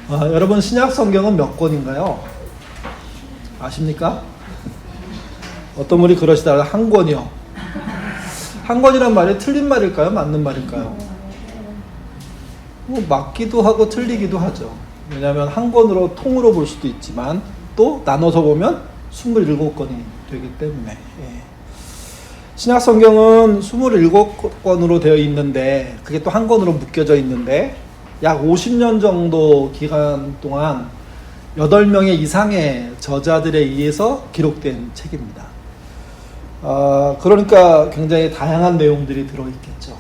여러분 신약 성경은 몇 권인가요? 아십니까? 어떤 분이 그러시다가 한 권이요. 한 권이란 말이 틀린 말일까요? 맞는 말일까요? 맞기도 하고 틀리기도 하죠. 왜냐하면 한 권으로 통으로 볼 수도 있지만 또 나눠서 보면 27권이 되기 때문에. 신약 성경은 27권으로 되어 있는데 그게 또 한 권으로 묶여져 있는데 약 50년 정도 기간 동안 8명의 이상의 저자들에 의해서 기록된 책입니다. 그러니까 굉장히 다양한 내용들이 들어있겠죠.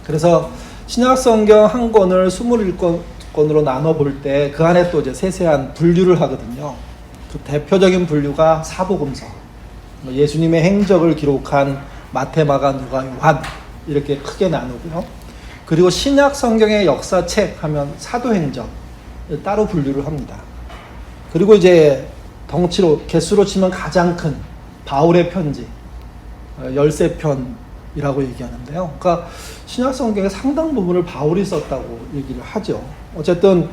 그래서 신약 성경 한 권을 27권으로 나눠 볼 때 그 안에 또 이제 세세한 분류를 하거든요. 그 대표적인 분류가 사복음서, 예수님의 행적을 기록한 마태, 마가, 누가, 요한 이렇게 크게 나누고요. 그리고 신약 성경의 역사책 하면 사도행전 따로 분류를 합니다. 그리고 이제 덩치로 개수로 치면 가장 큰 바울의 편지 13편이라고 얘기하는데요. 그러니까 신약 성경의 상당 부분을 바울이 썼다고 얘기를 하죠. 어쨌든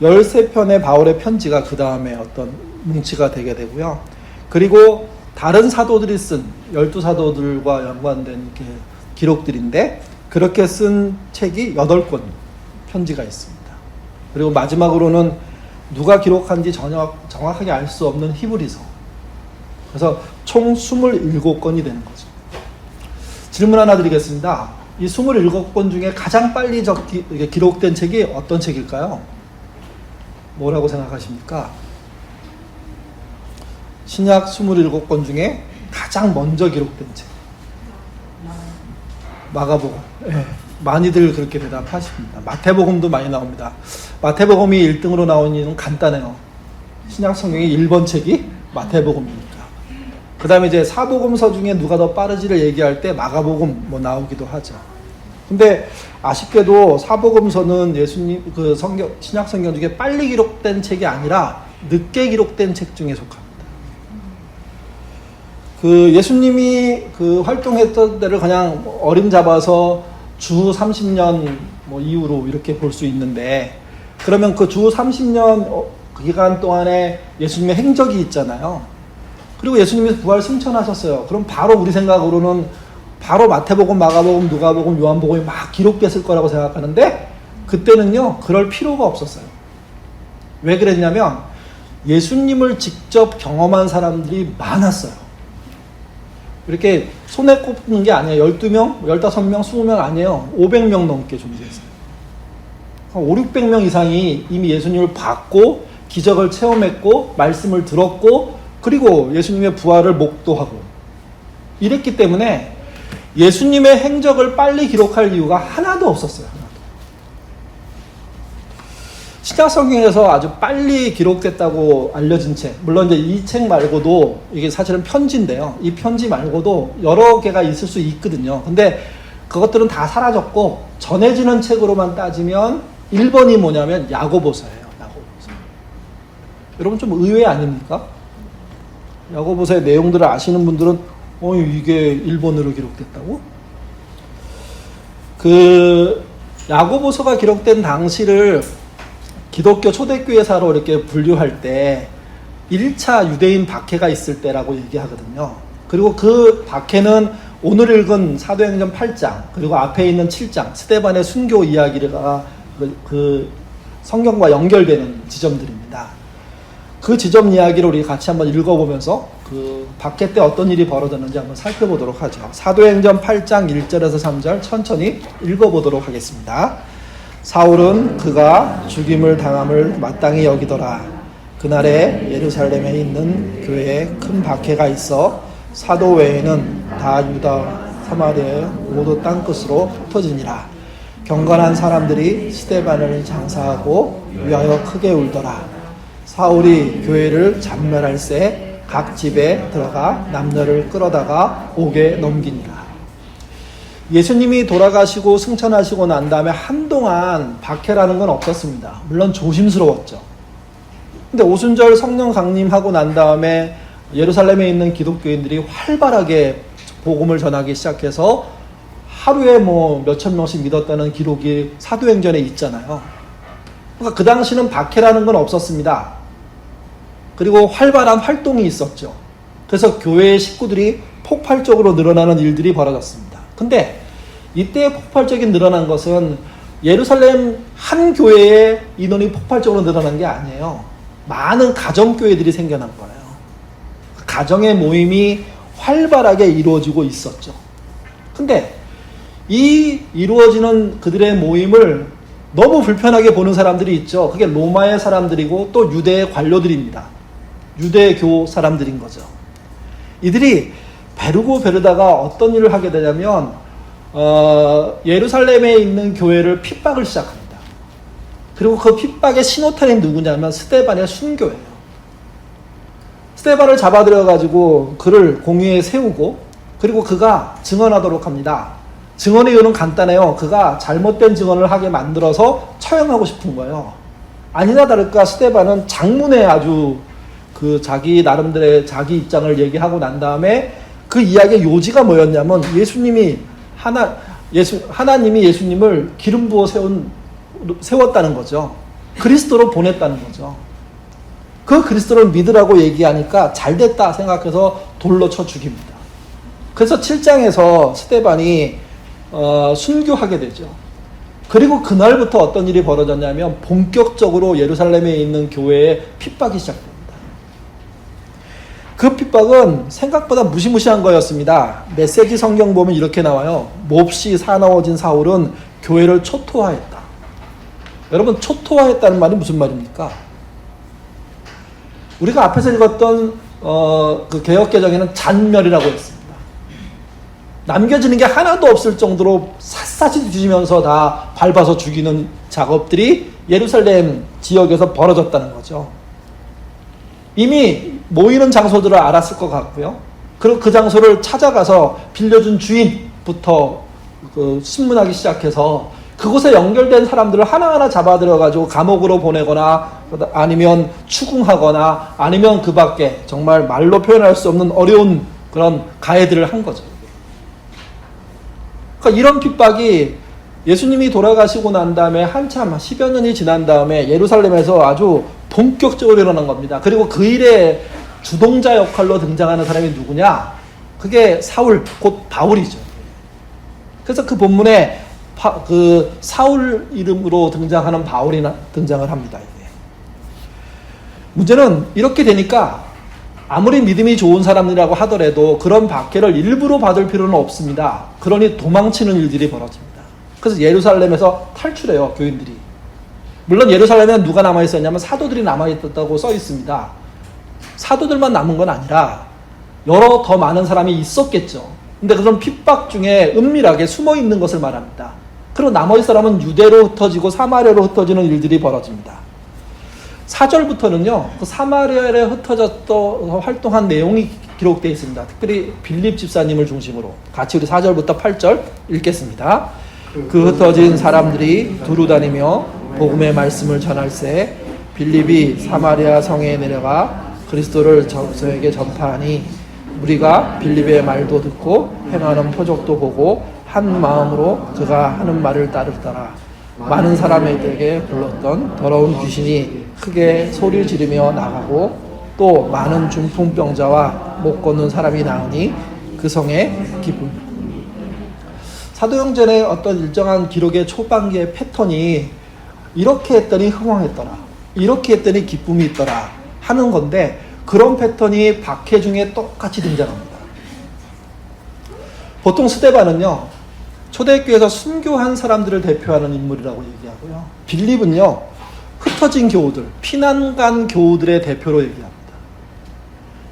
13편의 바울의 편지가 그 다음에 어떤 뭉치가 되게 되고요. 그리고 다른 사도들이 쓴 12사도들과 연관된 기록들인데 그렇게 쓴 책이 8권 편지가 있습니다. 그리고 마지막으로는 누가 기록한지 전혀 정확하게 알 수 없는 히브리서. 그래서 총 27권이 되는 거죠. 질문 하나 드리겠습니다. 이 27권 중에 가장 빨리 기록된 책이 어떤 책일까요? 뭐라고 생각하십니까? 신약 27권 중에 가장 먼저 기록된 책. 마가복음. 네, 많이들 그렇게 대답하십니다. 마태복음도 많이 나옵니다. 마태복음이 1등으로 나온 이유는 간단해요. 신약 성경의 1번 책이 마태복음이니까. 그 다음에 이제 사복음서 중에 누가 더 빠르지를 얘기할 때 마가복음 나오기도 하죠. 근데 아쉽게도 사복음서는 예수님 신약 성경 중에 빨리 기록된 책이 아니라 늦게 기록된 책 중에 속합니다. 예수님이 활동했던 때를 그냥 어림잡아서 주 30년 이후로 이렇게 볼 수 있는데, 그러면 그 주 30년 기간 동안에 예수님의 행적이 있잖아요. 그리고 예수님이 부활 승천하셨어요. 그럼 바로 우리 생각으로는 바로 마태복음, 마가복음, 누가복음, 요한복음이 막 기록됐을 거라고 생각하는데 그때는요 그럴 필요가 없었어요. 왜 그랬냐면 예수님을 직접 경험한 사람들이 많았어요. 이렇게 손에 꼽는 게 아니에요. 12명, 15명, 20명 아니에요. 500명 넘게 존재했어요. 500~600명 이상이 이미 예수님을 봤고 기적을 체험했고 말씀을 들었고 그리고 예수님의 부활을 목도하고 이랬기 때문에 예수님의 행적을 빨리 기록할 이유가 하나도 없었어요. 하나도. 신약 성경에서 아주 빨리 기록됐다고 알려진 책, 물론 이제 이 책 말고도 이게 사실은 편지인데요. 이 편지 말고도 여러 개가 있을 수 있거든요. 근데 그것들은 다 사라졌고 전해지는 책으로만 따지면 1번이 뭐냐면 야고보서예요. 야고보서. 여러분 좀 의외 아닙니까? 야고보서의 내용들을 아시는 분들은 이게 1번으로 기록됐다고? 야고보서가 기록된 당시를 기독교 초대교회사로 이렇게 분류할 때 1차 유대인 박해가 있을 때라고 얘기하거든요. 그리고 그 박해는 오늘 읽은 사도행전 8장 그리고 앞에 있는 7장 스데반의 순교 이야기가 그 성경과 연결되는 지점들입니다. 그 지점 이야기를 우리 같이 한번 읽어보면서 그 박해 때 어떤 일이 벌어졌는지 한번 살펴보도록 하죠. 사도행전 8장 1절에서 3절 천천히 읽어보도록 하겠습니다. 사울은 그가 죽임을 당함을 마땅히 여기더라. 그날에 예루살렘에 있는 교회에 큰 박해가 있어 사도 외에는 다 유다 사마리아의 모두 땅끝으로 흩어지니라. 경건한 사람들이 스데반을 장사하고 위하여 크게 울더라. 사울이 교회를 잔멸할새 각 집에 들어가 남녀를 끌어다가 옥에 넘기니라. 예수님이 돌아가시고 승천하시고 난 다음에 한동안 박해라는 건 없었습니다. 물론 조심스러웠죠. 근데 오순절 성령 강림하고 난 다음에 예루살렘에 있는 기독교인들이 활발하게 복음을 전하기 시작해서 하루에 몇천 명씩 믿었다는 기록이 사도행전에 있잖아요. 그러니까 그 당시는 박해라는 건 없었습니다. 그리고 활발한 활동이 있었죠. 그래서 교회의 식구들이 폭발적으로 늘어나는 일들이 벌어졌습니다. 근데 이때 폭발적인 늘어난 것은 예루살렘 한 교회의 인원이 폭발적으로 늘어난 게 아니에요. 많은 가정교회들이 생겨난 거예요. 가정의 모임이 활발하게 이루어지고 있었죠. 근데 이 이루어지는 그들의 모임을 너무 불편하게 보는 사람들이 있죠. 그게 로마의 사람들이고 또 유대의 관료들입니다. 유대교 사람들인 거죠. 이들이 베르고 베르다가 어떤 일을 하게 되냐면 예루살렘에 있는 교회를 핍박을 시작합니다. 그리고 그 핍박의 신호탄이 누구냐면 스데반의 순교예요. 스데반을 잡아들여가지고 그를 공의에 세우고 그리고 그가 증언하도록 합니다. 증언의 이유는 간단해요. 그가 잘못된 증언을 하게 만들어서 처형하고 싶은 거예요. 아니나 다를까 스데반은 장문에 아주 그 자기 나름대로의 자기 입장을 얘기하고 난 다음에 그 이야기의 요지가 뭐였냐면 하나님이 예수님을 기름 부어 세웠다는 거죠. 그리스도로 보냈다는 거죠. 그 그리스도를 믿으라고 얘기하니까 잘됐다 생각해서 돌로 쳐 죽입니다. 그래서 7장에서 스데반이 순교하게 되죠. 그리고 그날부터 어떤 일이 벌어졌냐면 본격적으로 예루살렘에 있는 교회에 핍박이 시작됩니다. 그 핍박은 생각보다 무시무시한 거였습니다. 메시지 성경 보면 이렇게 나와요. 몹시 사나워진 사울은 교회를 초토화했다. 여러분, 초토화했다는 말이 무슨 말입니까? 우리가 앞에서 읽었던 그 개역개정에는 잔멸이라고 했습니다. 남겨지는 게 하나도 없을 정도로 샅샅이 뒤지면서 다 밟아서 죽이는 작업들이 예루살렘 지역에서 벌어졌다는 거죠. 이미 모이는 장소들을 알았을 것 같고요. 그리고 그 장소를 찾아가서 빌려준 주인부터 신문하기 시작해서 그곳에 연결된 사람들을 하나하나 잡아들여가지고 감옥으로 보내거나 아니면 추궁하거나 아니면 그 밖에 정말 말로 표현할 수 없는 어려운 그런 가해들을 한 거죠. 그러니까 이런 핍박이 예수님이 돌아가시고 난 다음에 한참 10여 년이 지난 다음에 예루살렘에서 아주 본격적으로 일어난 겁니다. 그리고 그 일의 주동자 역할로 등장하는 사람이 누구냐? 그게 사울, 곧 바울이죠. 그래서 그 본문에 그 사울 이름으로 등장하는 바울이 등장을 합니다. 이게. 문제는 이렇게 되니까 아무리 믿음이 좋은 사람이라고 하더라도 그런 박해를 일부러 받을 필요는 없습니다. 그러니 도망치는 일들이 벌어집니다. 그래서 예루살렘에서 탈출해요, 교인들이. 물론 예루살렘에 누가 남아있었냐면 사도들이 남아있었다고 써 있습니다. 사도들만 남은 건 아니라 여러 더 많은 사람이 있었겠죠. 근데 그런 핍박 중에 은밀하게 숨어 있는 것을 말합니다. 그리고 나머지 사람은 유대로 흩어지고 사마리아로 흩어지는 일들이 벌어집니다. 4절부터는요, 그 사마리아에 흩어져서 활동한 내용이 기록되어 있습니다. 특별히 빌립 집사님을 중심으로 같이 우리 4절부터 8절 읽겠습니다. 그 흩어진 사람들이 두루 다니며 복음의 말씀을 전할세 빌립이 사마리아 성에 내려가 그리스도를 저에게 전파하니 우리가 빌립의 말도 듣고 행하는 표적도 보고 한 마음으로 그가 하는 말을 따르더라. 많은 사람에게 불렀던 더러운 귀신이 크게 소리 지르며 나가고 또 많은 중풍병자와 못 걷는 사람이 나으니 그 성에 기쁨. 사도행전의 어떤 일정한 기록의 초반기의 패턴이 이렇게 했더니 흥황했더라, 이렇게 했더니 기쁨이 있더라 하는 건데 그런 패턴이 박해 중에 똑같이 등장합니다. 보통 스데반은요, 초대교회에서 순교한 사람들을 대표하는 인물이라고 얘기하고요. 빌립은요, 흩어진 교우들, 피난 간 교우들의 대표로 얘기합니다.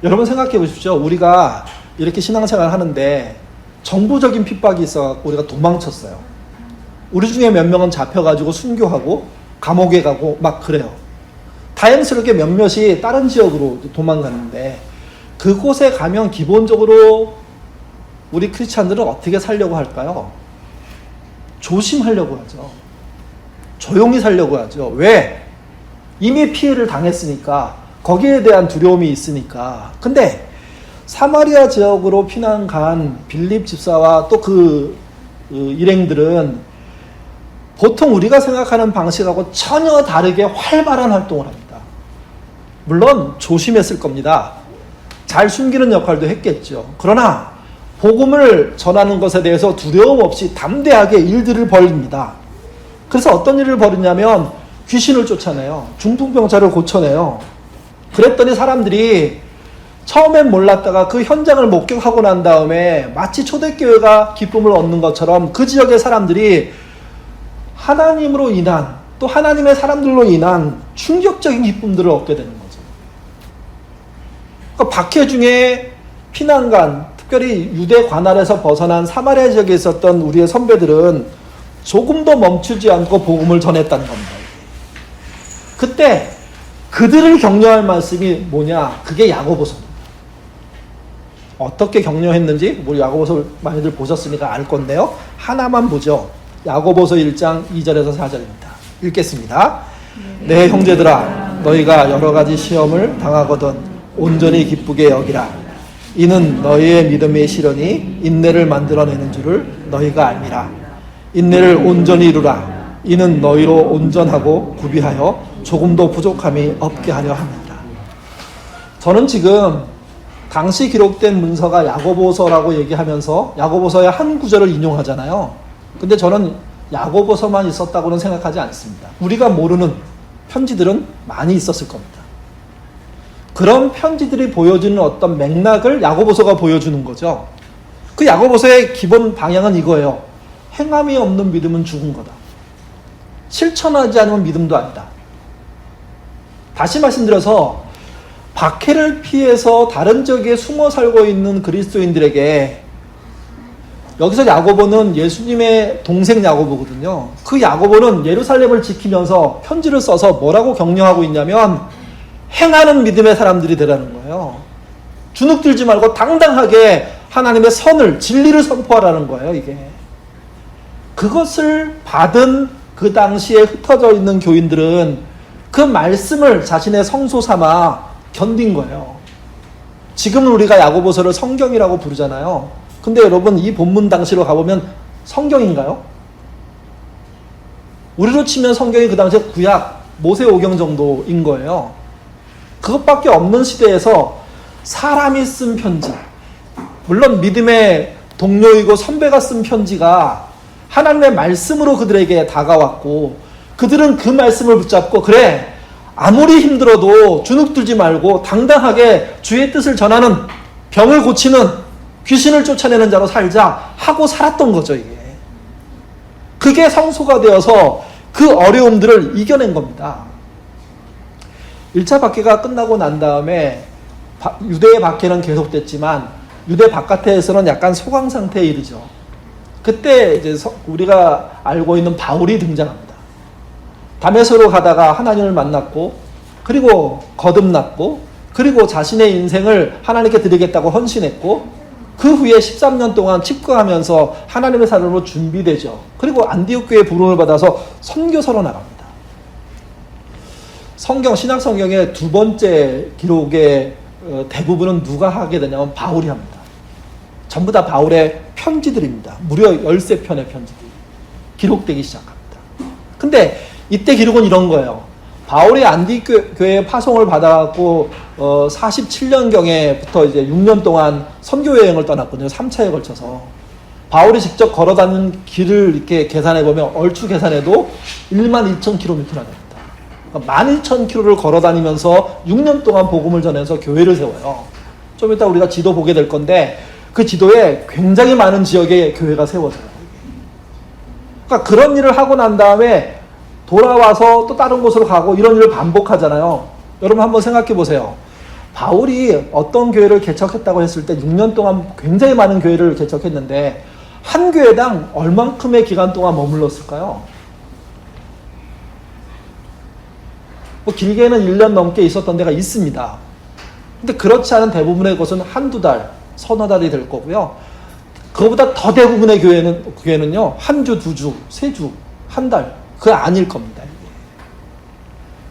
여러분 생각해 보십시오. 우리가 이렇게 신앙생활 하는데 정부적인 핍박이 있어서 우리가 도망쳤어요. 우리 중에 몇 명은 잡혀가지고 순교하고 감옥에 가고 막 그래요. 다행스럽게 몇몇이 다른 지역으로 도망갔는데 그곳에 가면 기본적으로 우리 크리스찬들은 어떻게 살려고 할까요? 조심하려고 하죠. 조용히 살려고 하죠. 왜? 이미 피해를 당했으니까, 거기에 대한 두려움이 있으니까. 근데 사마리아 지역으로 피난 간 빌립 집사와 또 그 일행들은 보통 우리가 생각하는 방식하고 전혀 다르게 활발한 활동을 합니다. 물론 조심했을 겁니다. 잘 숨기는 역할도 했겠죠. 그러나 복음을 전하는 것에 대해서 두려움 없이 담대하게 일들을 벌입니다. 그래서 어떤 일을 벌이냐면 귀신을 쫓아내요. 중풍병자를 고쳐내요. 그랬더니 사람들이 처음엔 몰랐다가 그 현장을 목격하고 난 다음에 마치 초대교회가 기쁨을 얻는 것처럼 그 지역의 사람들이 하나님으로 인한, 또 하나님의 사람들로 인한 충격적인 기쁨들을 얻게 되는 거죠. 그러니까 박해 중에 피난간, 특별히 유대 관할에서 벗어난 사마리아 지역에 있었던 우리의 선배들은 조금도 멈추지 않고 복음을 전했다는 겁니다. 그때 그들을 격려할 말씀이 뭐냐? 그게 야고보서입니다. 어떻게 격려했는지 우리 야고보서 많이들 보셨으니까 알 건데요. 하나만 보죠. 야고보서 1장 2절에서 4절입니다. 읽겠습니다. 내 형제들아, 너희가 여러 가지 시험을 당하거든 온전히 기쁘게 여기라. 이는 너희의 믿음의 시련이 인내를 만들어내는 줄을 너희가 알미라. 인내를 온전히 이루라. 이는 너희로 온전하고 구비하여 조금도 부족함이 없게 하려 합니다. 저는 지금 당시 기록된 문서가 야고보서라고 얘기하면서 야고보서의 한 구절을 인용하잖아요. 근데 저는 야고보서만 있었다고는 생각하지 않습니다. 우리가 모르는 편지들은 많이 있었을 겁니다. 그런 편지들이 보여주는 어떤 맥락을 야고보서가 보여주는 거죠. 그 야고보서의 기본 방향은 이거예요. 행함이 없는 믿음은 죽은 거다. 실천하지 않으면 믿음도 아니다. 다시 말씀드려서 박해를 피해서 다른 지역에 숨어 살고 있는 그리스도인들에게, 여기서 야고보는 예수님의 동생 야고보거든요. 그 야고보는 예루살렘을 지키면서 편지를 써서 뭐라고 격려하고 있냐면 행하는 믿음의 사람들이 되라는 거예요. 주눅들지 말고 당당하게 하나님의 선을, 진리를 선포하라는 거예요. 이게 그것을 받은 그 당시에 흩어져 있는 교인들은 그 말씀을 자신의 성소 삼아 견딘 거예요. 지금은 우리가 야고보서를 성경이라고 부르잖아요. 근데 여러분, 이 본문 당시로 가보면 성경인가요? 우리로 치면 성경이 그 당시에 구약 모세오경 정도인 거예요. 그것밖에 없는 시대에서 사람이 쓴 편지, 물론 믿음의 동료이고 선배가 쓴 편지가 하나님의 말씀으로 그들에게 다가왔고, 그들은 그 말씀을 붙잡고, 그래, 아무리 힘들어도 주눅들지 말고 당당하게 주의 뜻을 전하는, 병을 고치는, 귀신을 쫓아내는 자로 살자 하고 살았던 거죠. 이게 그게 성소가 되어서 그 어려움들을 이겨낸 겁니다. 1차 박해가 끝나고 난 다음에 유대의 박해는 계속됐지만 유대 바깥에서는 약간 소강 상태에 이르죠. 그때 이제 우리가 알고 있는 바울이 등장합니다. 다메섹으로 가다가 하나님을 만났고, 그리고 거듭났고, 그리고 자신의 인생을 하나님께 드리겠다고 헌신했고, 그 후에 13년 동안 집거하면서 하나님의 사람으로 준비되죠. 그리고 안디옥 교회의 부름을 받아서 선교사로 나갑니다. 신약 성경의 두 번째 기록의 대부분은 누가 하게 되냐면 바울이 합니다. 전부 다 바울의 편지들입니다. 무려 13편의 편지들이 기록되기 시작합니다. 근데 이때 기록은 이런 거예요. 바울이 안디옥 교회의 파송을 받아갖고 47년경에부터 이제 6년 동안 선교 여행을 떠났거든요. 3차에 걸쳐서. 바울이 직접 걸어다니는 길을 이렇게 계산해보면 얼추 계산해도 12,000km나 됩니다. 그러니까 11,000km를 걸어다니면서 6년 동안 복음을 전해서 교회를 세워요. 좀 이따 우리가 지도 보게 될 건데 그 지도에 굉장히 많은 지역에 교회가 세워져요. 그러니까 그런 일을 하고 난 다음에 돌아와서 또 다른 곳으로 가고 이런 일을 반복하잖아요. 여러분 한번 생각해 보세요. 바울이 어떤 교회를 개척했다고 했을 때 6년 동안 굉장히 많은 교회를 개척했는데 한 교회당 얼만큼의 기간 동안 머물렀을까요? 뭐 길게는 1년 넘게 있었던 데가 있습니다. 근데 그렇지 않은 대부분의 곳은 한두 달, 서너 달이 될 거고요. 그거보다 더 대부분의 교회는요, 한 주, 두 주, 세 주, 한 달, 그거 아닐 겁니다.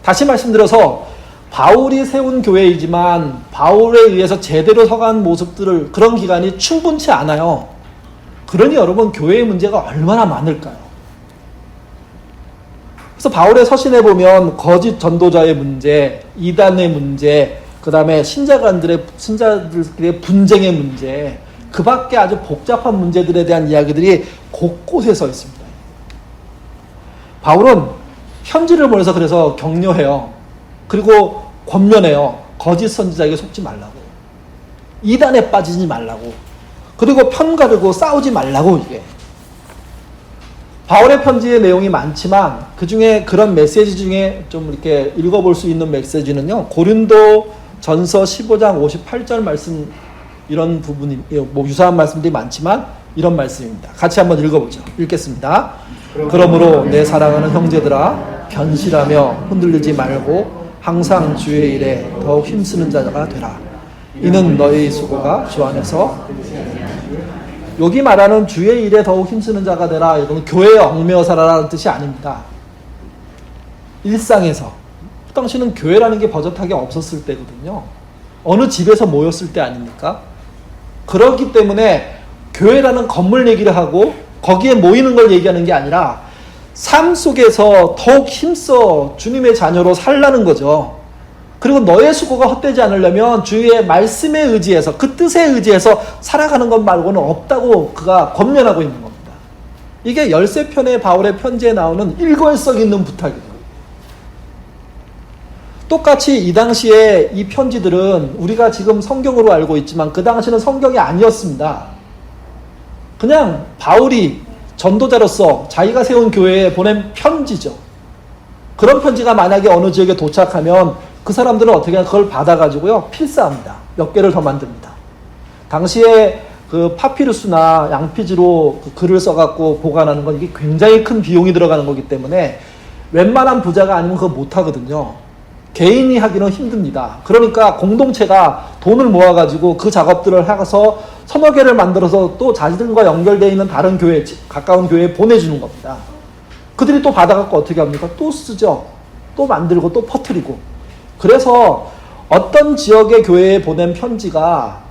다시 말씀드려서 바울이 세운 교회이지만 바울에 의해서 제대로 서간 모습들을, 그런 기간이 충분치 않아요. 그러니 여러분, 교회의 문제가 얼마나 많을까요? 그래서 바울의 서신에 보면 거짓 전도자의 문제, 이단의 문제, 그 다음에 신자들의 분쟁의 문제, 그 밖에 아주 복잡한 문제들에 대한 이야기들이 곳곳에 써 있습니다. 바울은 편지를 보내서 그래서 격려해요. 그리고 권면해요. 거짓 선지자에게 속지 말라고. 이단에 빠지지 말라고. 그리고 편 가르고 싸우지 말라고. 이게 바울의 편지의 내용이 많지만 그 중에 그런 메시지 중에 좀 이렇게 읽어볼 수 있는 메시지는요, 고린도 전서 15장 58절 말씀, 이런 부분이 뭐 유사한 말씀들이 많지만 이런 말씀입니다. 같이 한번 읽어보죠. 읽겠습니다. 그러므로 내 사랑하는 형제들아, 견실하며 흔들리지 말고 항상 주의 일에 더욱 힘쓰는 자가 되라. 이는 너희 수고가 주 안에서, 여기 말하는 주의 일에 더욱 힘쓰는 자가 되라, 이건 교회에 얽매여 살아라는 뜻이 아닙니다. 일상에서, 그 당시는 교회라는 게 버젓하게 없었을 때거든요. 어느 집에서 모였을 때 아닙니까? 그렇기 때문에 교회라는 건물 얘기를 하고 거기에 모이는 걸 얘기하는 게 아니라 삶 속에서 더욱 힘써 주님의 자녀로 살라는 거죠. 그리고 너의 수고가 헛되지 않으려면 주의 말씀에 의지해서, 그 뜻에 의지해서 살아가는 것 말고는 없다고 그가 권면하고 있는 겁니다. 이게 13편의 바울의 편지에 나오는 일거일석 있는 부탁이에요. 똑같이 이 당시에 이 편지들은 우리가 지금 성경으로 알고 있지만 그 당시는 성경이 아니었습니다. 그냥 바울이 전도자로서 자기가 세운 교회에 보낸 편지죠. 그런 편지가 만약에 어느 지역에 도착하면 그 사람들은 어떻게 하냐, 그걸 받아가지고요, 필사합니다. 몇 개를 더 만듭니다. 당시에 그 파피루스나 양피지로 그 글을 써갖고 보관하는 건 이게 굉장히 큰 비용이 들어가는 거기 때문에 웬만한 부자가 아니면 그거 못하거든요. 개인이 하기는 힘듭니다. 그러니까 공동체가 돈을 모아가지고 그 작업들을 해서 서너 개를 만들어서 또 자신들과 연결되어 있는 다른 교회, 가까운 교회에 보내주는 겁니다. 그들이 또 받아갖고 어떻게 합니까? 또 쓰죠. 또 만들고 또 퍼뜨리고. 그래서 어떤 지역의 교회에 보낸 편지가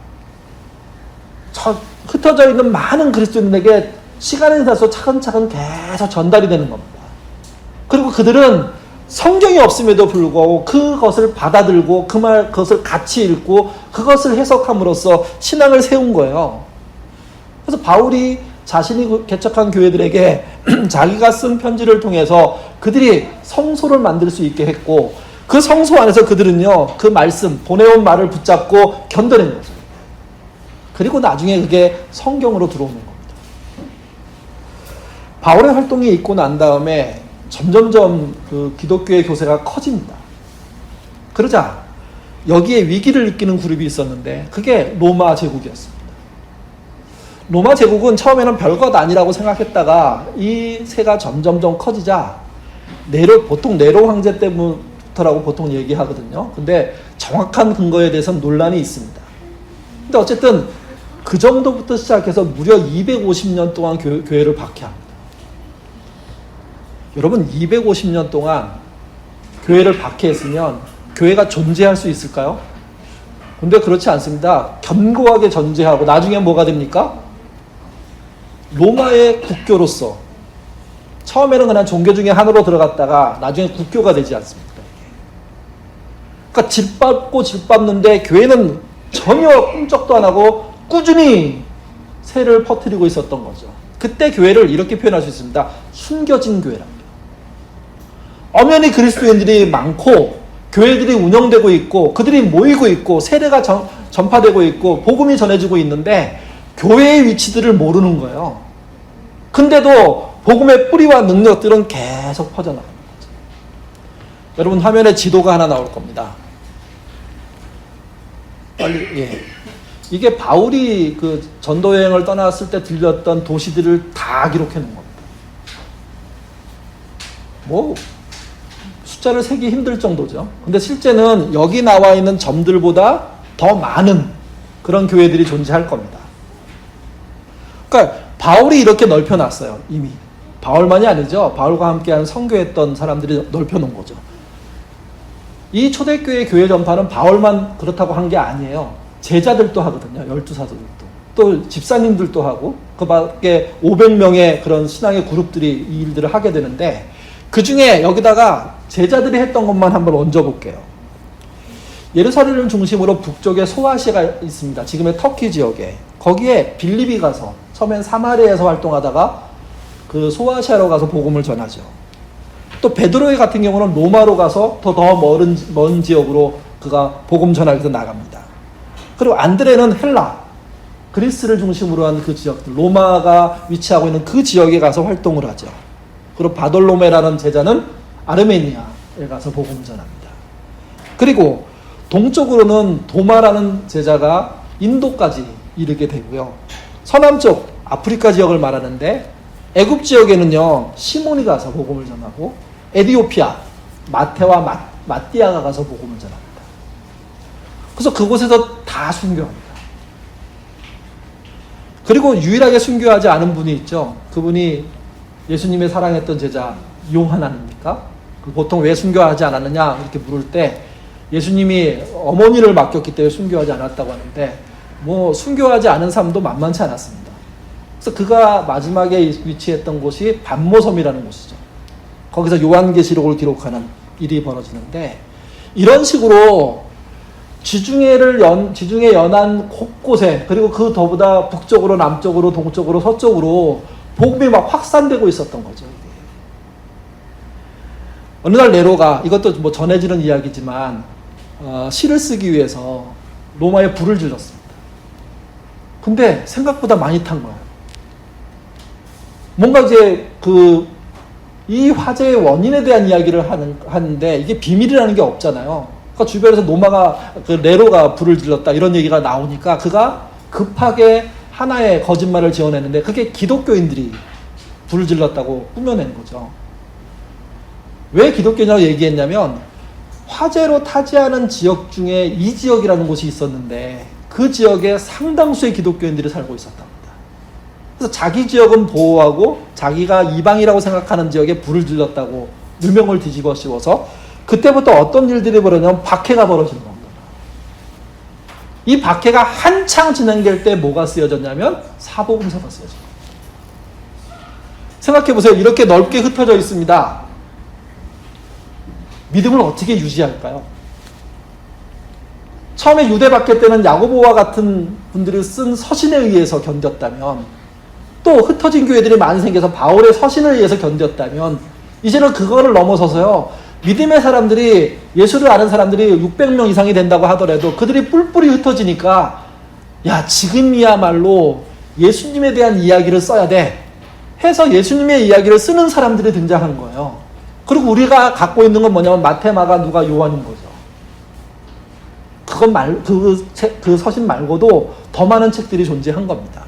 흩어져 있는 많은 그리스도인에게 시간이 지나서 차근차근 계속 전달이 되는 겁니다. 그리고 그들은 성경이 없음에도 불구하고 그것을 받아들고 그것을 같이 읽고 그것을 해석함으로써 신앙을 세운 거예요. 그래서 바울이 자신이 개척한 교회들에게 자기가 쓴 편지를 통해서 그들이 성소를 만들 수 있게 했고, 그 성소 안에서 그들은요, 그 말씀, 보내온 말을 붙잡고 견뎌낸 거죠. 그리고 나중에 그게 성경으로 들어오는 겁니다. 바울의 활동이 있고 난 다음에 점점점 그 기독교의 교세가 커집니다. 그러자 여기에 위기를 느끼는 그룹이 있었는데 그게 로마 제국이었습니다. 로마 제국은 처음에는 별것 아니라고 생각했다가 이 세가 점점점 커지자 보통 네로 황제 때부터라고 보통 얘기하거든요. 근데 정확한 근거에 대해서는 논란이 있습니다. 근데 어쨌든 그 정도부터 시작해서 무려 250년 동안 교회를 박해합니다. 여러분, 250년 동안 교회를 박해했으면 교회가 존재할 수 있을까요? 근데 그렇지 않습니다. 견고하게 존재하고 나중에 뭐가 됩니까? 로마의 국교로서, 처음에는 그냥 종교 중에 하나로 들어갔다가 나중에 국교가 되지 않습니까? 그러니까 짓밟는데 교회는 전혀 꿈쩍도 안 하고 꾸준히 세를 퍼뜨리고 있었던 거죠. 그때 교회를 이렇게 표현할 수 있습니다. 숨겨진 교회랍니다. 엄연히 그리스도인들이 많고 교회들이 운영되고 있고 그들이 모이고 있고 세례가 전파되고 있고 복음이 전해지고 있는데 교회의 위치들을 모르는 거예요. 근데도 복음의 뿌리와 능력들은 계속 퍼져나가는 거죠. 여러분, 화면에 지도가 하나 나올 겁니다. 빨리, 예. 이게 바울이 그 전도 여행을 떠났을 때 들렸던 도시들을 다 기록해 놓은 겁니다. 뭐 숫자를 세기 힘들 정도죠. 근데 실제는 여기 나와 있는 점들보다 더 많은 그런 교회들이 존재할 겁니다. 그러니까 바울이 이렇게 넓혀놨어요. 이미. 바울만이 아니죠. 바울과 함께하는 선교했던 사람들이 넓혀놓은 거죠. 이 초대교회 교회 전파는 바울만 그렇다고 한 게 아니에요. 제자들도 하거든요. 12사도들도. 또 집사님들도 하고 그 밖에 500명의 그런 신앙의 그룹들이 이 일들을 하게 되는데, 그 중에 여기다가 제자들이 했던 것만 한번 얹어볼게요. 예루살렘을 중심으로 북쪽에 소아시아가 있습니다. 지금의 터키 지역에. 거기에 빌립이 가서 처음엔 사마리아에서 활동하다가 그 소아시아로 가서 복음을 전하죠. 또 베드로 같은 경우는 로마로 가서 더 먼 지역으로 그가 복음 전하기 위해서 나갑니다. 그리고 안드레는 헬라, 그리스를 중심으로 한 그 지역들, 로마가 위치하고 있는 그 지역에 가서 활동을 하죠. 그리고 바돌로메라는 제자는 아르메니아에 가서 복음을 전합니다. 그리고 동쪽으로는 도마라는 제자가 인도까지 이르게 되고요. 서남쪽 아프리카 지역을 말하는데 애굽 지역에는요 시몬이 가서 복음을 전하고, 에디오피아 마테와 마띠아가 가서 복음을 전합니다. 그래서 그곳에서 다 순교합니다. 그리고 유일하게 순교하지 않은 분이 있죠. 그분이 예수님의 사랑했던 제자 요한 아닙니까? 보통 왜 순교하지 않았느냐 이렇게 물을 때 예수님이 어머니를 맡겼기 때문에 순교하지 않았다고 하는데, 뭐 순교하지 않은 삶도 만만치 않았습니다. 그래서 그가 마지막에 위치했던 곳이 반모섬이라는 곳이죠. 거기서 요한계시록을 기록하는 일이 벌어지는데, 이런 식으로 지중해 연안 곳곳에, 그리고 그 더보다 북쪽으로 남쪽으로 동쪽으로 서쪽으로 복음이 막 확산되고 있었던 거죠. 어느 날 네로가, 이것도 뭐 전해지는 이야기지만 시를 쓰기 위해서 로마에 불을 질렀습니다. 근데 생각보다 많이 탄 거예요. 뭔가 이제 이 화재의 원인에 대한 이야기를 하는데 이게 비밀이라는 게 없잖아요. 그러니까 주변에서 네로가 불을 질렀다 이런 얘기가 나오니까 그가 급하게 하나의 거짓말을 지어내는데, 그게 기독교인들이 불을 질렀다고 꾸며낸 거죠. 왜 기독교냐고 얘기했냐면, 화재로 타지 않은 지역 중에 이 지역이라는 곳이 있었는데 그 지역에 상당수의 기독교인들이 살고 있었답니다. 그래서 자기 지역은 보호하고 자기가 이방이라고 생각하는 지역에 불을 질렀다고 누명을 뒤집어 씌워서, 그때부터 어떤 일들이 벌어지냐면 박해가 벌어지는 겁니다. 이 박해가 한창 진행될 때 뭐가 쓰여졌냐면 사복음서가 쓰여집니다. 생각해보세요. 이렇게 넓게 흩어져 있습니다. 믿음을 어떻게 유지할까요? 처음에 유대 박해 때는 야고보와 같은 분들이 쓴 서신에 의해서 견뎠다면, 또 흩어진 교회들이 많이 생겨서 바울의 서신을 의해서 견뎠다면, 이제는 그거를 넘어서서요, 믿음의 사람들이, 예수를 아는 사람들이 600명 이상이 된다고 하더라도 그들이 뿔뿔이 흩어지니까, 야, 지금이야말로 예수님에 대한 이야기를 써야 돼 해서 예수님의 이야기를 쓰는 사람들이 등장한 거예요. 그리고 우리가 갖고 있는 건 뭐냐면 마태, 마가, 누가, 요한인 거죠. 그 서신 말고도 더 많은 책들이 존재한 겁니다.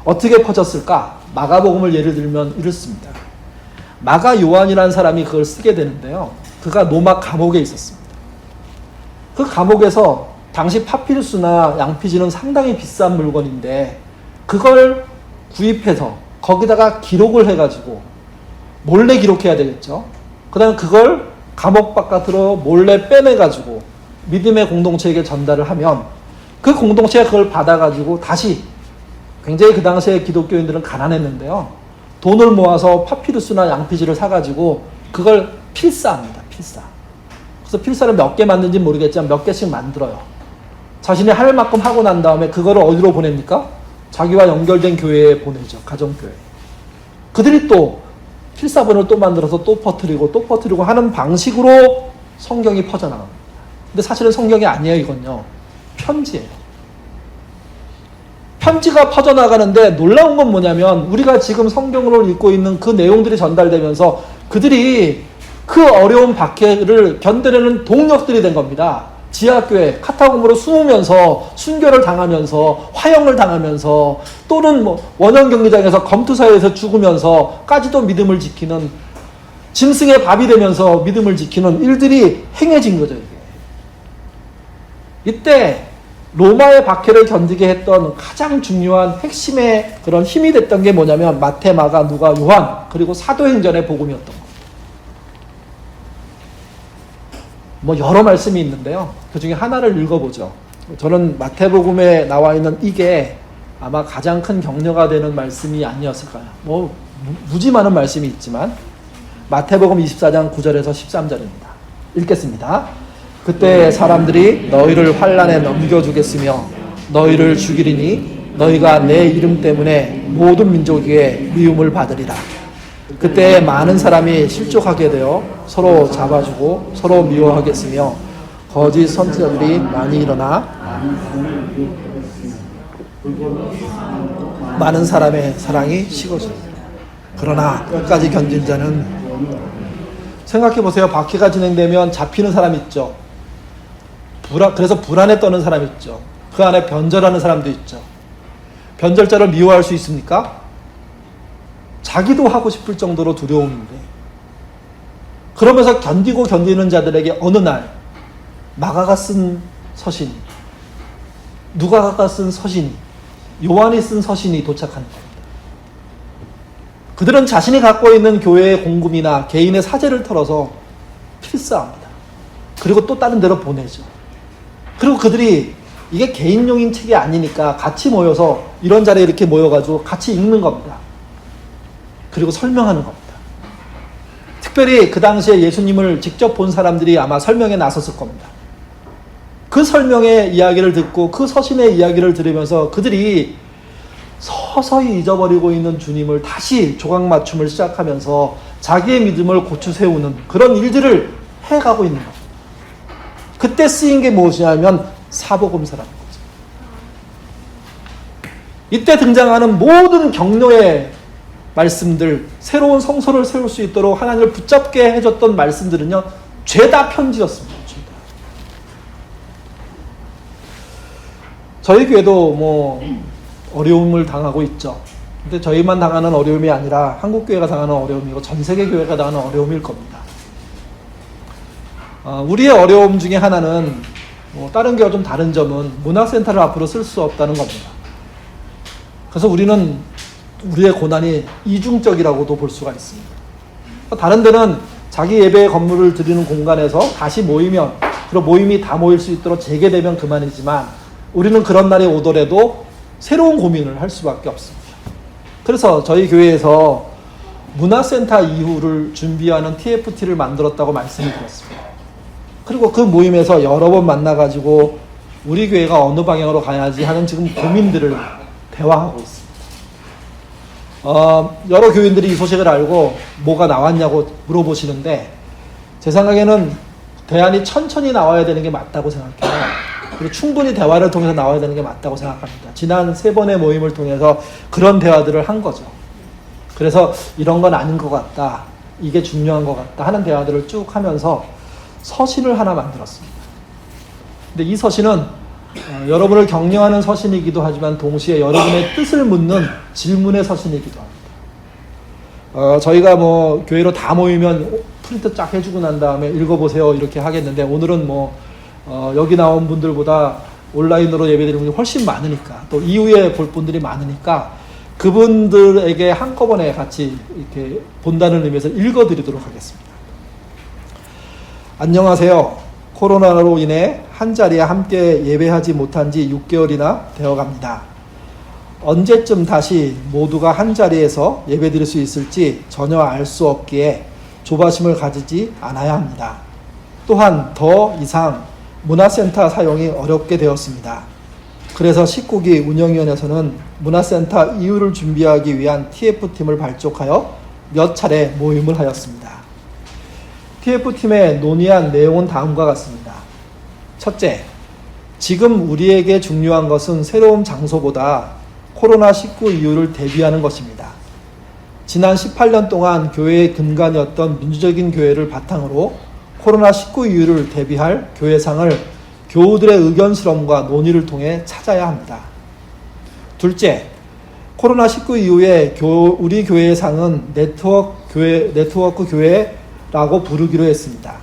어떻게 퍼졌을까? 마가복음을 예를 들면 이렇습니다. 마가 요한이라는 사람이 그걸 쓰게 되는데요. 그가 로마 감옥에 있었습니다. 그 감옥에서 당시 파피루스나 양피지는 상당히 비싼 물건인데 그걸 구입해서 거기다가 기록을 해가지고 몰래 기록해야 되겠죠. 그 다음에 그걸 감옥 바깥으로 몰래 빼내가지고 믿음의 공동체에게 전달을 하면 그 공동체가 그걸 받아가지고 다시, 굉장히 그 당시에 기독교인들은 가난했는데요, 돈을 모아서 파피루스나 양피지를 사가지고 그걸 필사합니다. 필사. 그래서 필사를 몇 개 만든지 모르겠지만 몇 개씩 만들어요. 자신이 할 만큼 하고 난 다음에 그거를 어디로 보냅니까? 자기와 연결된 교회에 보내죠. 가정교회. 그들이 또 필사본을 또 만들어서 또 퍼뜨리고 하는 방식으로 성경이 퍼져나갑니다. 근데 사실은 성경이 아니에요. 이건요, 편지예요. 편지가 퍼져나가는데 놀라운 건 뭐냐면, 우리가 지금 성경을 읽고 있는 그 내용들이 전달되면서 그들이 그 어려운 박해를 견뎌내는 동력들이 된 겁니다. 지하교회, 카타콤으로 숨으면서 순교를 당하면서 화형을 당하면서, 또는 원형 경기장에서 검투사에서 죽으면서까지도 믿음을 지키는, 짐승의 밥이 되면서 믿음을 지키는 일들이 행해진 거죠. 이때 로마의 박해를 견디게 했던 가장 중요한 핵심의 그런 힘이 됐던 게 뭐냐면 마태, 마가, 누가, 요한, 그리고 사도행전의 복음이었던 겁니다. 여러 말씀이 있는데요, 그 중에 하나를 읽어보죠. 저는 마태복음에 나와 있는 이게 아마 가장 큰 격려가 되는 말씀이 아니었을까요? 무지 많은 말씀이 있지만 마태복음 24장 9절에서 13절입니다. 읽겠습니다. 그때 사람들이 너희를 환난에 넘겨주겠으며 너희를 죽이리니 너희가 내 이름 때문에 모든 민족에게 미움을 받으리라. 그때 많은 사람이 실족하게 되어 서로 잡아주고 서로 미워하겠으며 거짓 선지자들이 많이 일어나 많은 사람의 사랑이 식어지리라. 그러나 끝까지 견딘 자는, 생각해 보세요. 박해가 진행되면 잡히는 사람 있죠. 그래서 불안에 떠는 사람 있죠. 그 안에 변절하는 사람도 있죠. 변절자를 미워할 수 있습니까? 자기도 하고 싶을 정도로 두려움인데, 그러면서 견디고 견디는 자들에게 어느 날 마가가 쓴 서신, 누가가 쓴 서신이, 요한이 쓴 서신이 도착하는 겁니다. 그들은 자신이 갖고 있는 교회의 공금이나 개인의 사재를 털어서 필사합니다. 그리고 또 다른 데로 보내죠. 그리고 그들이 이게 개인용인 책이 아니니까 같이 모여서 이런 자리에 이렇게 모여가지고 같이 읽는 겁니다. 그리고 설명하는 겁니다. 특별히 그 당시에 예수님을 직접 본 사람들이 아마 설명에 나섰을 겁니다. 그 설명의 이야기를 듣고 그 서신의 이야기를 들으면서 그들이 서서히 잊어버리고 있는 주님을 다시 조각맞춤을 시작하면서 자기의 믿음을 고추 세우는 그런 일들을 해가고 있는 겁니다. 그때 쓰인 게 무엇이냐면 사복음서라는 거죠. 이때 등장하는 모든 격려의 말씀들, 새로운 성소를 세울 수 있도록 하나님을 붙잡게 해줬던 말씀들은요, 죄다 편지였습니다. 죄다. 저희 교회도 뭐 어려움을 당하고 있죠. 근데 저희만 당하는 어려움이 아니라 한국 교회가 당하는 어려움이고 전 세계 교회가 당하는 어려움일 겁니다. 우리의 어려움 중에 하나는 다른 교회와 좀 다른 점은 문화센터를 앞으로 쓸 수 없다는 겁니다. 그래서 우리는 우리의 고난이 이중적이라고도 볼 수가 있습니다. 다른 데는 자기 예배 건물을 드리는 공간에서 다시 모이면, 그리고 모임이 다 모일 수 있도록 재개되면 그만이지만 우리는 그런 날이 오더라도 새로운 고민을 할 수밖에 없습니다. 그래서 저희 교회에서 문화센터 이후를 준비하는 TFT를 만들었다고 말씀을 드렸습니다. 그리고 그 모임에서 여러 번 만나가지고 우리 교회가 어느 방향으로 가야지 하는 지금 고민들을 대화하고 있습니다. 여러 교인들이 이 소식을 알고 뭐가 나왔냐고 물어보시는데, 제 생각에는 대안이 천천히 나와야 되는 게 맞다고 생각해요. 그리고 충분히 대화를 통해서 나와야 되는 게 맞다고 생각합니다. 지난 3번의 모임을 통해서 그런 대화들을 한 거죠. 그래서 이런 건 아닌 것 같다, 이게 중요한 것 같다 하는 대화들을 쭉 하면서 서신을 하나 만들었습니다. 근데 이 서신은 여러분을 격려하는 서신이기도 하지만 동시에 여러분의 뜻을 묻는 질문의 서신이기도 합니다. 저희가 뭐 교회로 다 모이면 프린트 쫙 해주고 난 다음에 읽어보세요 이렇게 하겠는데, 오늘은 여기 나온 분들보다 온라인으로 예배드리는 분이 훨씬 많으니까, 또 이후에 볼 분들이 많으니까 그분들에게 한꺼번에 같이 이렇게 본다는 의미에서 읽어드리도록 하겠습니다. 안녕하세요. 코로나로 인해 한자리에 함께 예배하지 못한 지 6개월이나 되어갑니다. 언제쯤 다시 모두가 한자리에서 예배드릴 수 있을지 전혀 알 수 없기에 조바심을 가지지 않아야 합니다. 또한 더 이상 문화센터 사용이 어렵게 되었습니다. 그래서 19기 운영위원회에서는 문화센터 이후를 준비하기 위한 TF팀을 발족하여 몇 차례 모임을 하였습니다. TF팀에 논의한 내용은 다음과 같습니다. 첫째, 지금 우리에게 중요한 것은 새로운 장소보다 코로나19 이후를 대비하는 것입니다. 지난 18년 동안 교회의 근간이었던 민주적인 교회를 바탕으로 코로나19 이후를 대비할 교회상을 교우들의 의견 수렴과 논의를 통해 찾아야 합니다. 둘째, 코로나19 이후에 우리 교회의 상은 네트워크 교회라고 부르기로 했습니다.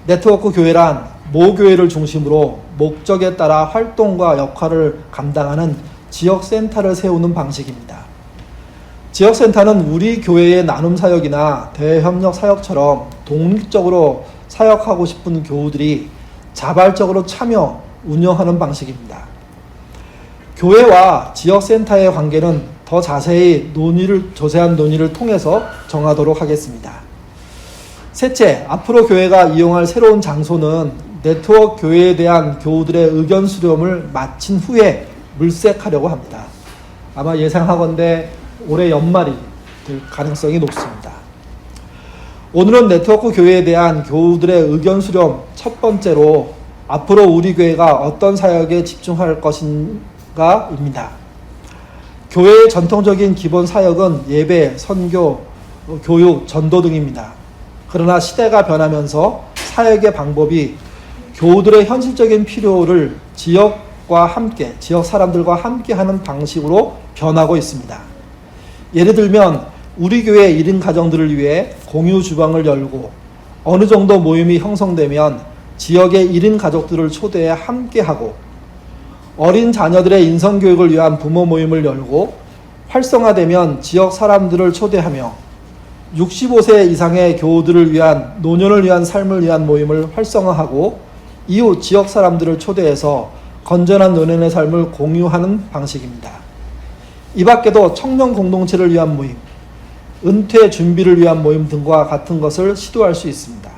네트워크 교회란 모 교회를 중심으로 목적에 따라 활동과 역할을 감당하는 지역센터를 세우는 방식입니다. 지역센터는 우리 교회의 나눔 사역이나 대협력 사역처럼 독립적으로 사역하고 싶은 교우들이 자발적으로 참여, 운영하는 방식입니다. 교회와 지역센터의 관계는 더 자세한 논의를 통해서 정하도록 하겠습니다. 셋째, 앞으로 교회가 이용할 새로운 장소는 네트워크 교회에 대한 교우들의 의견 수렴을 마친 후에 물색하려고 합니다. 아마 예상하건대 올해 연말이 될 가능성이 높습니다. 오늘은 네트워크 교회에 대한 교우들의 의견 수렴 첫 번째로 앞으로 우리 교회가 어떤 사역에 집중할 것인가입니다. 교회의 전통적인 기본 사역은 예배, 선교, 교육, 전도 등입니다. 그러나 시대가 변하면서 사역의 방법이 교우들의 현실적인 필요를 지역과 함께, 지역 사람들과 함께 하는 방식으로 변하고 있습니다. 예를 들면 우리 교회 1인 가정들을 위해 공유 주방을 열고 어느 정도 모임이 형성되면 지역의 1인 가족들을 초대해 함께하고 어린 자녀들의 인성교육을 위한 부모 모임을 열고 활성화되면 지역 사람들을 초대하며 65세 이상의 교우들을 위한 노년을 위한 삶을 위한 모임을 활성화하고 이후 지역 사람들을 초대해서 건전한 노년의 삶을 공유하는 방식입니다. 이 밖에도 청년 공동체를 위한 모임, 은퇴 준비를 위한 모임 등과 같은 것을 시도할 수 있습니다.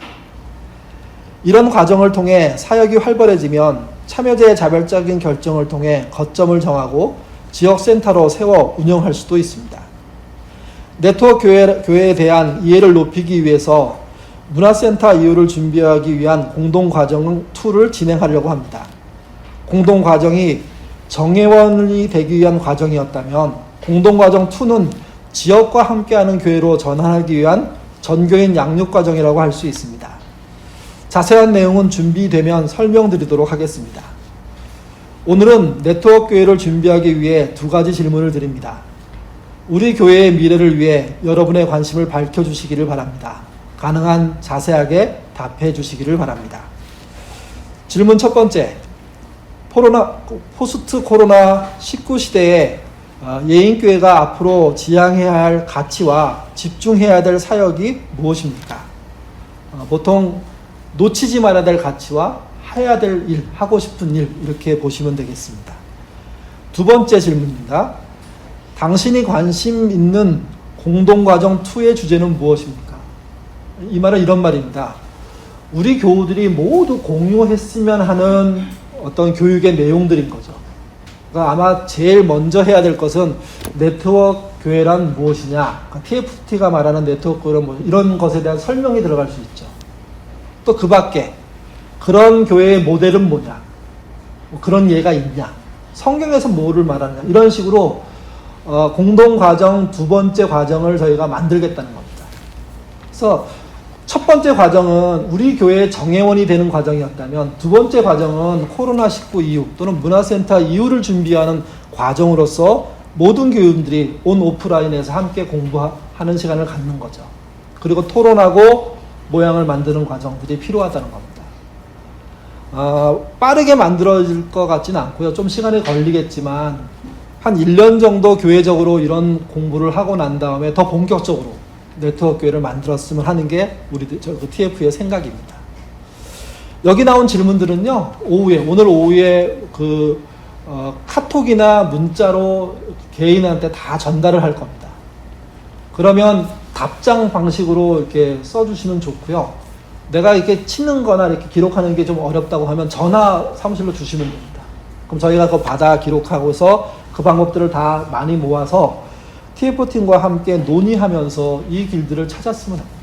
이런 과정을 통해 사역이 활발해지면 참여자의 자발적인 결정을 통해 거점을 정하고 지역센터로 세워 운영할 수도 있습니다. 네트워크 교회에 대한 이해를 높이기 위해서 문화센터 이후를 준비하기 위한 공동과정 2를 진행하려고 합니다. 공동과정이 정회원이 되기 위한 과정이었다면 공동과정 2는 지역과 함께하는 교회로 전환하기 위한 전교인 양육과정이라고 할 수 있습니다. 자세한 내용은 준비되면 설명드리도록 하겠습니다. 오늘은 네트워크 교회를 준비하기 위해 2가지 질문을 드립니다. 우리 교회의 미래를 위해 여러분의 관심을 밝혀주시기를 바랍니다. 가능한 자세하게 답해 주시기를 바랍니다. 질문 첫 번째, 포스트 코로나 19 시대에 예인교회가 앞으로 지향해야 할 가치와 집중해야 될 사역이 무엇입니까? 보통 놓치지 말아야 될 가치와 해야 될 일, 하고 싶은 일 이렇게 보시면 되겠습니다. 두 번째 질문입니다. 당신이 관심 있는 공동과정 2의 주제는 무엇입니까? 이 말은 이런 말입니다. 우리 교우들이 모두 공유했으면 하는 어떤 교육의 내용들인 거죠. 그러니까 아마 제일 먼저 해야 될 것은 네트워크 교회란 무엇이냐, TFT가 말하는 네트워크 교회란 무엇이냐, 이런 것에 대한 설명이 들어갈 수 있죠. 또 그 밖에 그런 교회의 모델은 뭐냐, 그런 예가 있냐, 성경에서 뭐를 말하느냐, 이런 식으로 공동과정 두 번째 과정을 저희가 만들겠다는 겁니다. 그래서 첫 번째 과정은 우리 교회의 정회원이 되는 과정이었다면 두 번째 과정은 코로나19 이후 또는 문화센터 이후를 준비하는 과정으로서 모든 교인들이 온 오프라인에서 함께 공부하는 시간을 갖는 거죠. 그리고 토론하고 모양을 만드는 과정들이 필요하다는 겁니다. 빠르게 만들어질 것 같지는 않고요. 좀 시간이 걸리겠지만 한 1년 정도 교회적으로 이런 공부를 하고 난 다음에 더 본격적으로 네트워크 교회를 만들었으면 하는 게 우리 TF의 생각입니다. 여기 나온 질문들은요, 오늘 오후에 카톡이나 문자로 개인한테 다 전달을 할 겁니다. 그러면 답장 방식으로 이렇게 써주시면 좋고요. 내가 이렇게 치는 거나 이렇게 기록하는 게 좀 어렵다고 하면 전화 사무실로 주시면 됩니다. 그럼 저희가 그거 받아 기록하고서 그 방법들을 다 많이 모아서 TF팀과 함께 논의하면서 이 길들을 찾았으면 합니다.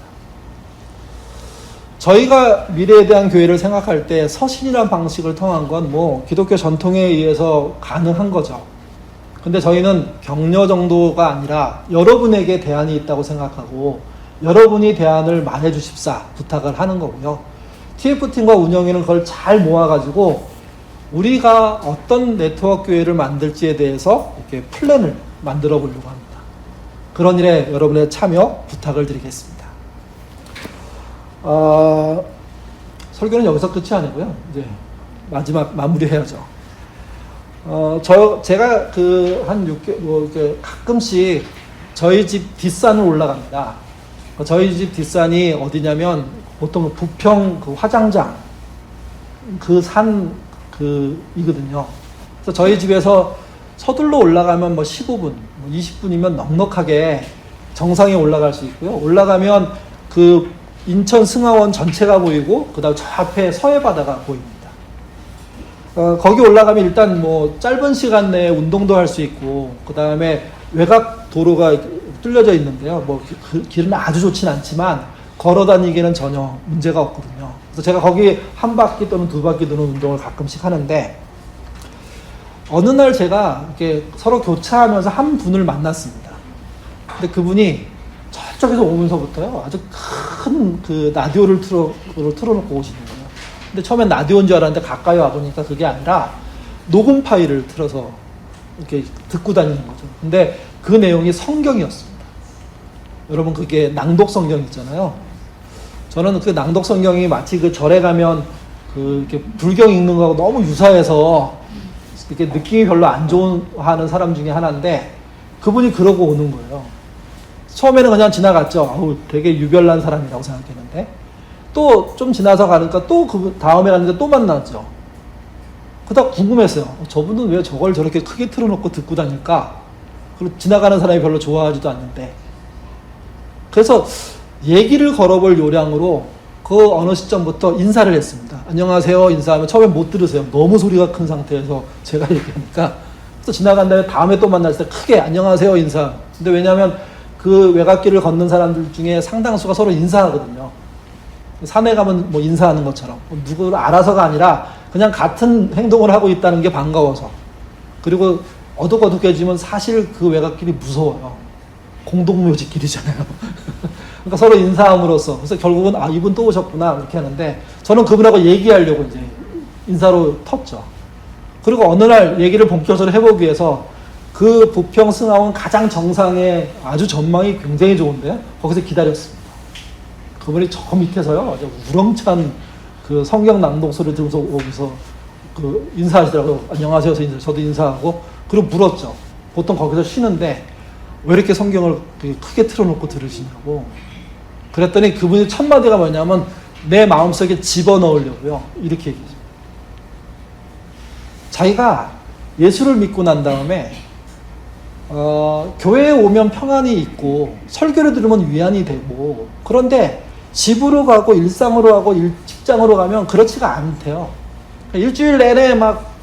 저희가 미래에 대한 교회를 생각할 때 서신이라는 방식을 통한 건 기독교 전통에 의해서 가능한 거죠. 근데 저희는 격려 정도가 아니라 여러분에게 대안이 있다고 생각하고 여러분이 대안을 말해 주십사 부탁을 하는 거고요. TF팀과 운영위는 그걸 잘 모아가지고 우리가 어떤 네트워크 교회를 만들지에 대해서 이렇게 플랜을 만들어 보려고 합니다. 그런 일에 여러분의 참여 부탁을 드리겠습니다. 설교는 여기서 끝이 아니고요. 이제 마지막 마무리해야죠. 제가 한 6개월, 이렇게 가끔씩 저희 집 뒷산을 올라갑니다. 저희 집 뒷산이 어디냐면 보통 부평 화장장 이거든요. 그래서 저희 집에서 서둘러 올라가면 15분, 20분이면 넉넉하게 정상에 올라갈 수 있고요. 올라가면 인천 승하원 전체가 보이고 그다음 저 앞에 서해바다가 보입니다. 거기 올라가면 일단 뭐 짧은 시간 내에 운동도 할 수 있고 그다음에 외곽 도로가 뚫려져 있는데요. 뭐 길은 아주 좋진 않지만 걸어 다니기에는 전혀 문제가 없거든요. 그래서 제가 거기 한 바퀴 또는 두 바퀴 도는 운동을 가끔씩 하는데 어느 날 제가 이렇게 서로 교차하면서 한 분을 만났습니다. 근데 그분이 저쪽에서 오면서부터요 아주 큰 그 라디오를 틀어놓고 오시는 거예요. 근데 처음엔 라디오인 줄 알았는데 가까이 와보니까 그게 아니라 녹음 파일을 틀어서 이렇게 듣고 다니는 거죠. 근데 그 내용이 성경이었습니다. 여러분 그게 낭독 성경 있잖아요. 저는 그 낭독 성경이 마치 그 절에 가면 그 이렇게 불경 읽는 거하고 너무 유사해서 이렇게 느낌이 별로 안 좋아하는 사람 중에 하나인데 그분이 그러고 오는 거예요. 처음에는 그냥 지나갔죠. 아우 되게 유별난 사람이라고 생각했는데 또 좀 지나서 가니까 또 그 다음에 갔는데 또 만났죠. 그러다 궁금했어요. 저분은 왜 저걸 저렇게 크게 틀어놓고 듣고 다닐까? 그리고 지나가는 사람이 별로 좋아하지도 않는데. 그래서 얘기를 걸어볼 요량으로 그 어느 시점부터 인사를 했습니다. 안녕하세요 인사하면 처음엔 못 들으세요. 너무 소리가 큰 상태에서 제가 얘기하니까. 그래서 지나간 다음에 또 만났을 때 크게 안녕하세요 인사. 근데 왜냐하면 그 외곽길을 걷는 사람들 중에 상당수가 서로 인사하거든요. 산에 가면 뭐 인사하는 것처럼 누구를 알아서가 아니라 그냥 같은 행동을 하고 있다는 게 반가워서. 그리고 어둑어둑해지면 사실 그 외곽길이 무서워요. 공동묘지길이잖아요. 그러니까 서로 인사함으로써 그래서 결국은 아 이분 또 오셨구나 이렇게 하는데 저는 그분하고 얘기하려고 이제 인사로 텄죠. 그리고 어느 날 얘기를 본격적으로 해보기 위해서 그 부평 승하원 가장 정상에 아주 전망이 굉장히 좋은데 거기서 기다렸습니다. 그분이 저 밑에서요 아주 우렁찬 그 성경 낭독 소리 들으면서 오면서 그 인사하시더라고요. 안녕하세요. 저도 인사하고 그리고 물었죠. 보통 거기서 쉬는데 왜 이렇게 성경을 크게 틀어놓고 들으시냐고. 그랬더니 그분이 첫 마디가 뭐냐면 내 마음속에 집어넣으려고요. 이렇게 얘기죠. 자기가 예수를 믿고 난 다음에 교회에 오면 평안이 있고 설교를 들으면 위안이 되고 그런데 집으로 가고 일상으로 가고 직장으로 가면 그렇지가 않대요. 일주일 내내 막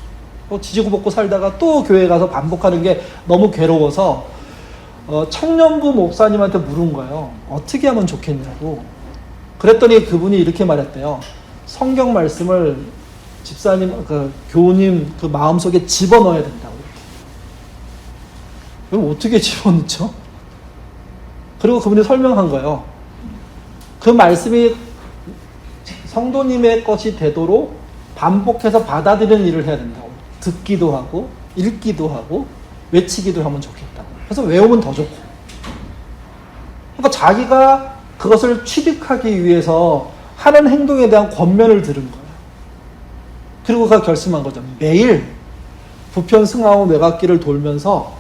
지지고 볶고 살다가 또 교회 가서 반복하는 게 너무 괴로워서 청년부 목사님한테 물은 거예요. 어떻게 하면 좋겠냐고. 그랬더니 그분이 이렇게 말했대요. 성경 말씀을 집사님, 교우님 그 마음속에 집어넣어야 된다고. 그럼 어떻게 집어넣죠? 그리고 그분이 설명한 거예요. 그 말씀이 성도님의 것이 되도록 반복해서 받아들이는 일을 해야 된다고. 듣기도 하고 읽기도 하고 외치기도 하면 좋겠다고. 그래서 외우면 더 좋고. 그러니까 자기가 그것을 취득하기 위해서 하는 행동에 대한 권면을 들은 거예요. 그리고 그가 결심한 거죠. 매일 부평 승하원 외곽길을 돌면서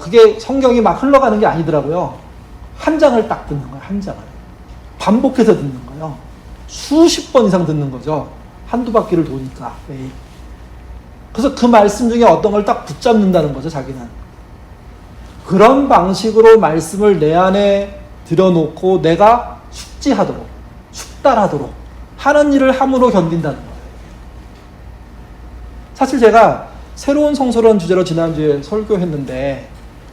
그게 성경이 막 흘러가는 게 아니더라고요. 한 장을 딱 듣는 거예요. 한 장을. 반복해서 듣는 거예요. 수십 번 이상 듣는 거죠. 한두 바퀴를 도니까 매일. 그래서 그 말씀 중에 어떤 걸 딱 붙잡는다는 거죠. 자기는. 그런 방식으로 말씀을 내 안에 들여놓고 내가 숙지하도록 숙달하도록 하는 일을 함으로 견딘다는 거예요. 사실 제가 새로운 성서론 주제로 지난주에 설교했는데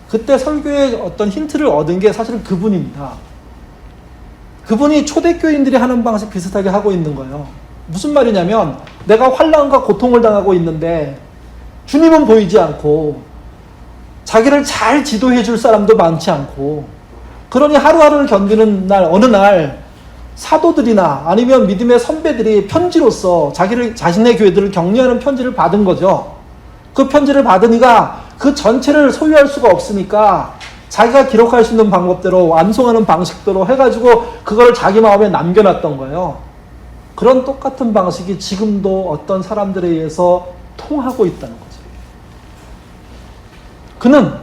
그때 설교에 어떤 힌트를 얻은 게 사실은 그분입니다. 그분이 초대교인들이 하는 방식 비슷하게 하고 있는 거예요. 무슨 말이냐면 내가 환난과 고통을 당하고 있는데 주님은 보이지 않고 자기를 잘 지도해 줄 사람도 많지 않고 그러니 하루하루를 견디는 날 어느 날 사도들이나 아니면 믿음의 선배들이 편지로서 자신의 교회들을 격려하는 편지를 받은 거죠. 그 편지를 받으니까 그 전체를 소유할 수가 없으니까 자기가 기록할 수 있는 방법대로 완송하는 방식대로 해가지고 그걸 자기 마음에 남겨놨던 거예요. 그런 똑같은 방식이 지금도 어떤 사람들에 의해서 통하고 있다는 거죠. 그는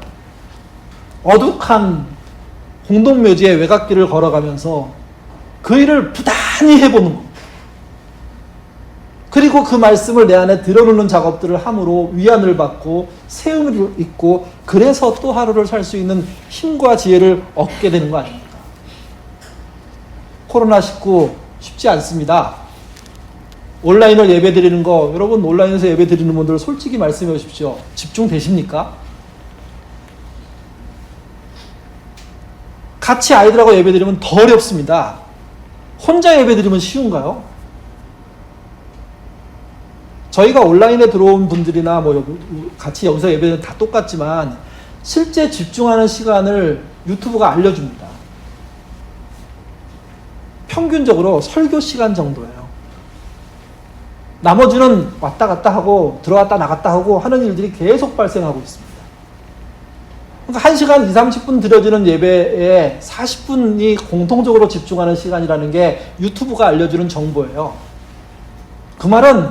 어둑한 공동묘지의 외곽길을 걸어가면서 그 일을 부단히 해보는 겁니다. 그리고 그 말씀을 내 안에 들여놓는 작업들을 함으로 위안을 받고 세움을 입고 그래서 또 하루를 살 수 있는 힘과 지혜를 얻게 되는 거 아닙니까? 코로나19 쉽지 않습니다. 온라인을 예배 드리는 거, 여러분 온라인에서 예배 드리는 분들 솔직히 말씀해 주십시오. 집중되십니까? 같이 아이들하고 예배 드리면 더 어렵습니다. 혼자 예배 드리면 쉬운가요? 저희가 온라인에 들어온 분들이나 뭐 같이 여기서 예배 드리면 다 똑같지만 실제 집중하는 시간을 유튜브가 알려줍니다. 평균적으로 설교 시간 정도예요. 나머지는 왔다 갔다 하고 들어왔다 나갔다 하고 하는 일들이 계속 발생하고 있습니다. 그러니까 1시간 20, 30분 드려지는 예배에 40분이 공통적으로 집중하는 시간이라는 게 유튜브가 알려주는 정보예요. 그 말은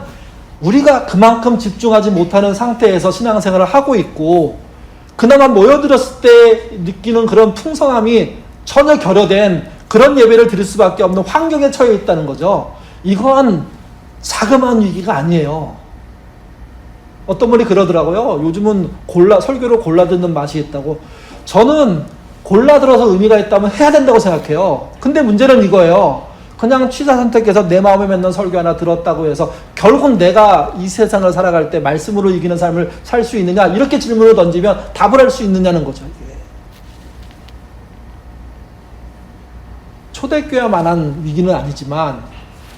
우리가 그만큼 집중하지 못하는 상태에서 신앙생활을 하고 있고 그나마 모여들었을 때 느끼는 그런 풍성함이 전혀 결여된 그런 예배를 드릴 수밖에 없는 환경에 처해 있다는 거죠. 이건 자그마한 위기가 아니에요. 어떤 분이 그러더라고요. 요즘은 설교를 골라 듣는 맛이 있다고. 저는 골라 들어서 의미가 있다면 해야 된다고 생각해요. 근데 문제는 이거예요. 그냥 취사 선택해서 내 마음에 맞는 설교 하나 들었다고 해서 결국 내가 이 세상을 살아갈 때 말씀으로 이기는 삶을 살 수 있느냐, 이렇게 질문을 던지면 답을 할 수 있느냐는 거죠. 이게. 초대교회만한 위기는 아니지만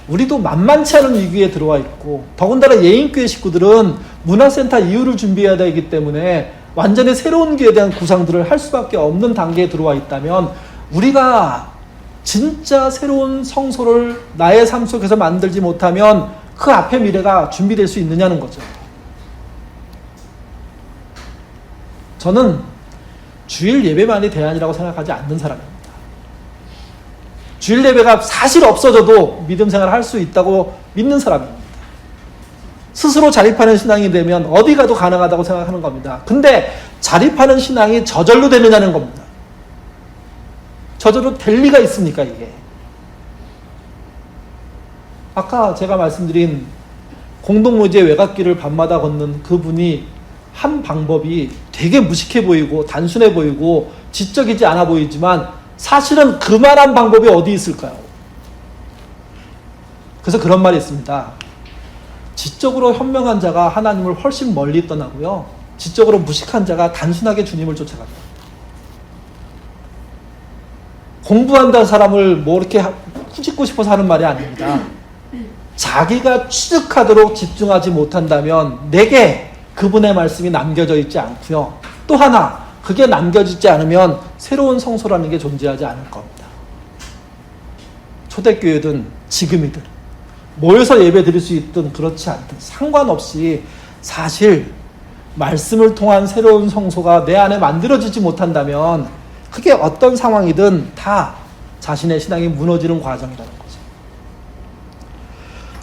우리도 만만치 않은 위기에 들어와 있고, 더군다나 예인교회 식구들은 문화센터 이후를 준비해야 되기 때문에 완전히 새로운 교회에 대한 구상들을 할 수밖에 없는 단계에 들어와 있다면 우리가 진짜 새로운 성소를 나의 삶 속에서 만들지 못하면 그 앞의 미래가 준비될 수 있느냐는 거죠. 저는 주일 예배만이 대안이라고 생각하지 않는 사람입니다. 주일 예배가 사실 없어져도 믿음 생활을 할 수 있다고 믿는 사람입니다. 스스로 자립하는 신앙이 되면 어디 가도 가능하다고 생각하는 겁니다. 근데 자립하는 신앙이 저절로 되느냐는 겁니다. 저절로 될 리가 있습니까, 이게? 아까 제가 말씀드린 공동묘지의 외갓길을 밤마다 걷는 그분이 한 방법이 되게 무식해 보이고 단순해 보이고 지적이지 않아 보이지만 사실은 그만한 방법이 어디 있을까요? 그래서 그런 말이 있습니다. 지적으로 현명한 자가 하나님을 훨씬 멀리 떠나고요, 지적으로 무식한 자가 단순하게 주님을 쫓아간다. 공부한다는 사람을 뭐 이렇게 꾸짖고 싶어서 하는 말이 아닙니다. 자기가 취득하도록 집중하지 못한다면 내게 그분의 말씀이 남겨져 있지 않고요, 또 하나 그게 남겨지지 않으면 새로운 성소라는 게 존재하지 않을 겁니다. 초대교회든 지금이든 모여서 예배 드릴 수 있든 그렇지 않든 상관없이 사실 말씀을 통한 새로운 성소가 내 안에 만들어지지 못한다면 그게 어떤 상황이든 다 자신의 신앙이 무너지는 과정이라는 거죠.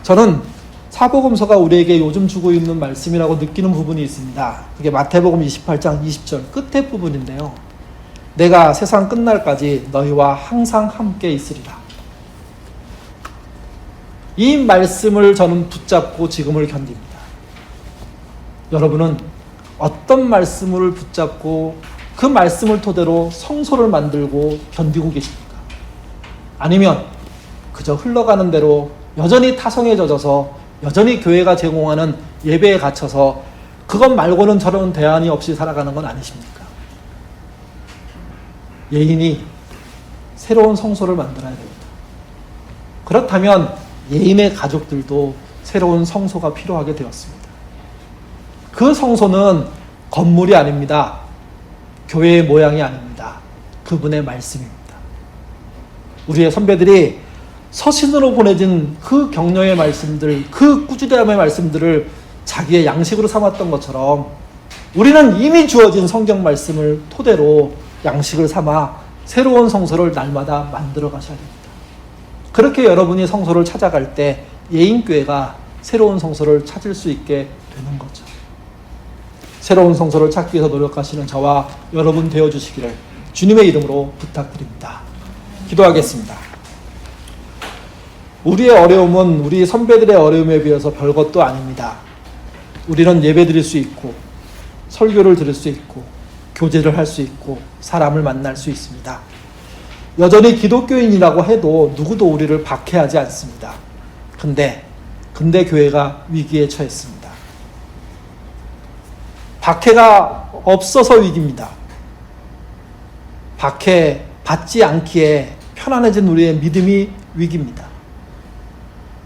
저는 사복음서가 우리에게 요즘 주고 있는 말씀이라고 느끼는 부분이 있습니다. 그게 마태복음 28장 20절 끝에 부분인데요. 내가 세상 끝날까지 너희와 항상 함께 있으리라. 이 말씀을 저는 붙잡고 지금을 견딥니다. 여러분은 어떤 말씀을 붙잡고 그 말씀을 토대로 성소를 만들고 견디고 계십니까? 아니면 그저 흘러가는 대로 여전히 타성에 젖어서 여전히 교회가 제공하는 예배에 갇혀서 그것 말고는 저런 대안이 없이 살아가는 건 아니십니까? 예인이 새로운 성소를 만들어야 됩니다. 그렇다면 예인의 가족들도 새로운 성소가 필요하게 되었습니다. 그 성소는 건물이 아닙니다. 교회의 모양이 아닙니다. 그분의 말씀입니다. 우리의 선배들이 서신으로 보내진 그 격려의 말씀들, 그 꾸준함의 말씀들을 자기의 양식으로 삼았던 것처럼 우리는 이미 주어진 성경 말씀을 토대로 양식을 삼아 새로운 성소를 날마다 만들어 가셔야 됩니다. 그렇게 여러분이 성소를 찾아갈 때 예인교회가 새로운 성소를 찾을 수 있게 되는 거죠. 새로운 성소를 찾기 위해서 노력하시는 저와 여러분 되어주시기를 주님의 이름으로 부탁드립니다. 기도하겠습니다. 우리의 어려움은 우리 선배들의 어려움에 비해서 별것도 아닙니다. 우리는 예배 드릴 수 있고 설교를 들을 수 있고 교제를 할 수 있고 사람을 만날 수 있습니다. 여전히 기독교인이라고 해도 누구도 우리를 박해하지 않습니다. 근데 교회가 위기에 처했습니다. 박해가 없어서 위기입니다. 박해 받지 않기에 편안해진 우리의 믿음이 위기입니다.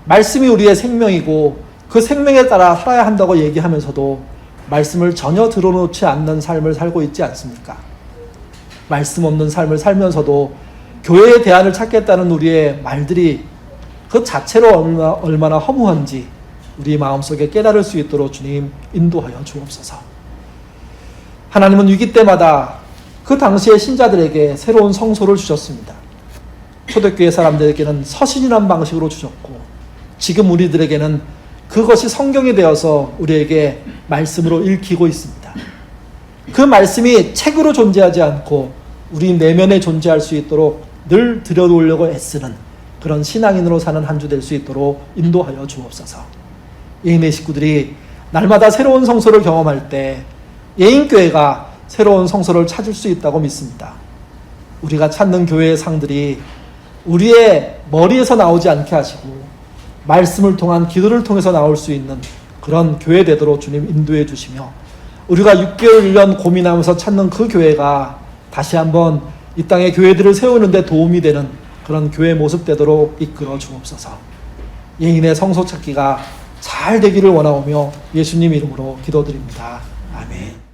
말씀이 우리의 생명이고 그 생명에 따라 살아야 한다고 얘기하면서도 말씀을 전혀 들어놓지 않는 삶을 살고 있지 않습니까? 말씀 없는 삶을 살면서도 교회의 대안을 찾겠다는 우리의 말들이 그 자체로 얼마나 허무한지 우리 마음속에 깨달을 수 있도록 주님 인도하여 주옵소서. 하나님은 위기 때마다 그 당시의 신자들에게 새로운 성소를 주셨습니다. 초대교회 사람들에게는 서신이란 방식으로 주셨고 지금 우리들에게는 그것이 성경이 되어서 우리에게 말씀으로 읽히고 있습니다. 그 말씀이 책으로 존재하지 않고 우리 내면에 존재할 수 있도록 늘 들여놓으려고 애쓰는 그런 신앙인으로 사는 한 주 될 수 있도록 인도하여 주옵소서. 예인의 식구들이 날마다 새로운 성소를 경험할 때 예인교회가 새로운 성소를 찾을 수 있다고 믿습니다. 우리가 찾는 교회의 상들이 우리의 머리에서 나오지 않게 하시고 말씀을 통한 기도를 통해서 나올 수 있는 그런 교회 되도록 주님 인도해 주시며 우리가 6개월 1년 고민하면서 찾는 그 교회가 다시 한번 이 땅에 교회들을 세우는 데 도움이 되는 그런 교회 모습 되도록 이끌어 주옵소서. 예인의 성소 찾기가 잘 되기를 원하오며 예수님 이름으로 기도드립니다. 아멘.